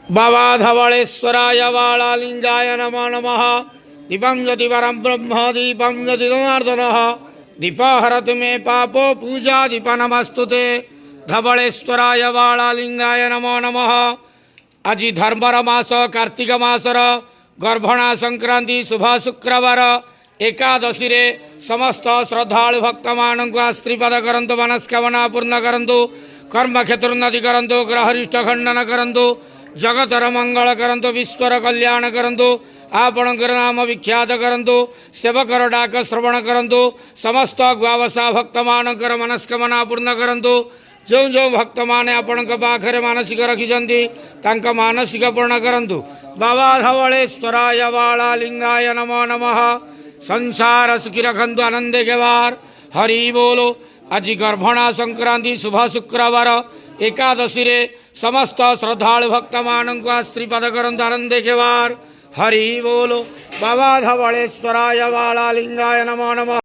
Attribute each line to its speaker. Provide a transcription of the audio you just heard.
Speaker 1: बाबा धवलेश्वराय वाळालिंगाय नमो नमः। दीपं ज्योति परं ब्रह्म दीपं ज्योति जनार्दनः। दीपहरतु मे पापो पूजा दीप नमस्तुते। धवलेश्वराय वाळालिंगाय नमो नमः। आज धर्मर मास कार्तिक मासर गर्भणा संक्रांति शुभ शुक्रवार एकादशी रे समस्त श्रद्धालु भक्त मानक आशीर्वाद करंतु मनस्कामना पूर्ण करंतु कर्म क्षेत्रोन्नति करंतु ग्रहरिष्ठ खंडन करंतु जगतर मंगल करंतु विश्वर कल्याण करंतु आपणकर नाम विख्यात करंतु सेवकर डाक श्रवण करंतु समस्त गुआवसा भक्त मानकर मनस्कामना पूर्ण करंतु जो जो भक्त माने आपण पाखरे मानसिक रखिछंती तांका मानसिक पूर्ण करंतु। बाबा धवलेश्वराय वाळालिंगाय नमो नमः। संसार सुखी रखंतु आनंदे केवार हरि बोलो। आज गर्भणा संक्रांति शुभ शुक्रवार एकादशी रे समस्त श्रद्धालु भक्त मानक आशीर्वाद करंतु आनंदे केवार हरि बोलो। बाबा धवलेश्वराय वाळालिंगाय नमो नमः।